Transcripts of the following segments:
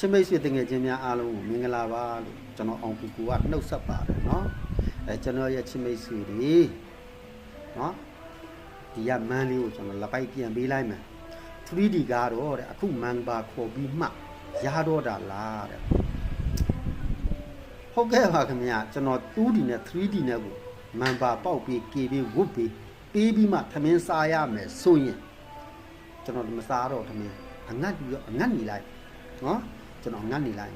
ချစ်မိတ်ဆွေတငယ်ချင်းများအားလုံးကိုမင်္ဂလာပါလို့ကျွန်တော်အောင်ကူကူကနှုတ်ဆက်ပါတယ်เนาะကျွန်တော်ရဲ့ချစ်မိတ်ဆွေတွေเนาะဒီကမန်းလေးကိုကျွန်တော်လက်ပိုက်ပြန်ပေးလိုက်မယ် 3D ကတော့တဲ့အခုမန်ပါခေါ်ပြီးမှရတော့တာလားတဲ့ဟုတ်ကဲ့ပါခင်ဗျာကျွန်တော် 2D နဲ့ 3D နဲ့ကိုမန်ပါပေါက်ပြီး KB ဝုတ်ပြီးပေးပြီးမှသမင်းစားရမယ်ဆိုရင်ကျွန်တော်မစားတော့သမင်းအငတ်ပြီးတော့အငတ်နေလိုက်เนาะကျွန်တော်ငတ်နေလိုက်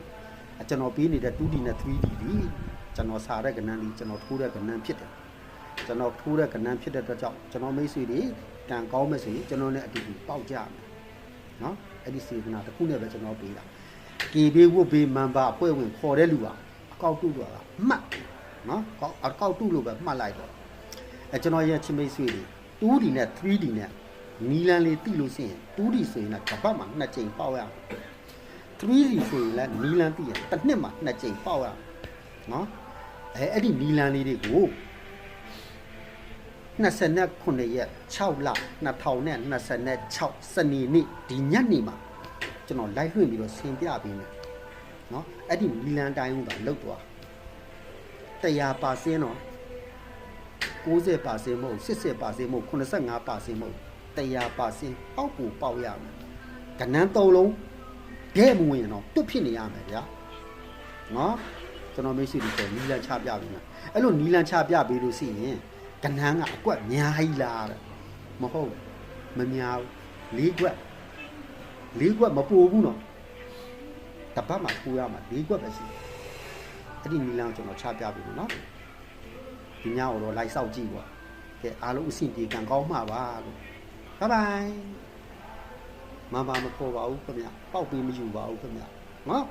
ကျွန်တော်ပေးနေတဲ့ 2D နဲ့ 3D ဒီကျွန်တော်စားတဲ့ကဏ္ဍလေးကျွန်တော်ထိုးတဲ့ကဏ္ဍဖြစ်တယ်ကျွန်တော်ထိုးတဲ့ကဏ္ဍဖြစ်တဲ့အတွက်ကြောင့်ကျွန်တော်မိတ်ဆွေတွေကံကောင်းမဲ့ဆိုရင်ကျွန်တော်နဲ့အတူတူပေါက်ကြမယ်เนาะအဲ့ဒီစေတနာတစ်ခုနဲ့ပဲကျွန်တော်ပေးတာကေဘေးဝုတ်ဘေးမန်ပါအဖွဲ့ဝင်ခေါ်တဲ့လူကအကောက်တုတော့မှတ်เนาะအကောက်တုလို့ပဲမှတ်လိုက်တော့ကျွန်တော်ရဲ့ချင်းမိတ်ဆွေတွေ 2D နဲ့ 3D နဲ့နီလန်လေးတိလို့ရှိရင် 2D ဆိုရင်လည်းတစ်ပတ်မှာ2ချိန်ပေါက်ရ 3D ဆိုရင်လည်းနီလန်တိရတစ်နှစ်မှာ2ချိန်ပေါက်ရเนาะအဲ့ဒီနီလန်လေးတွေကို29ရက်6လ2026စနေနေ့ဒီညနေမှာကျွန်တော်လိုက်လွှင့်ပြီးတော့ဆင်ပြပေးမယ်เนาะအဲ့ဒီနီလန်တိုင်းကလုတ်သွား100%တော့90%မဟုတ်80%မဟုတ်85%မဟုတ်100%ပေါက်ကိုပေါက်ရမယ်ကဏ္ဍ3လုံးဒဲမဝင်တော့တွတ်ဖြစ်နေရမယ်ဗျာเนาะကျွန်တော်မရှိဘူးဆိုနီလန်ချပြပေးမယ်အဲ့လိုနီလန်ချပြပေးလို့ရှိရင်ကဏ္ဍကအကွက်များကြီးလားတဲ့မဟုတ်မများဘူး၄ကွက်မပိုဘူးနော်တပတ်မှာပိုးရမှာ၄ကွက်ပဲရှိအဲ့ဒီနီလန်ကျွန်တော်ချပြပေးမယ်နော်ဒီညတော့လိုက်ဆောက်ကြည့်ပေါ့ကဲအားလုံးအဆင်ပြေကံကောင်းမှာပါလို့ဘိုင်ဘိုင်မမမခေါ်ပါဘူးခင်ဗျပေါက်ပေးမယူပါဘူးခင်ဗျနော်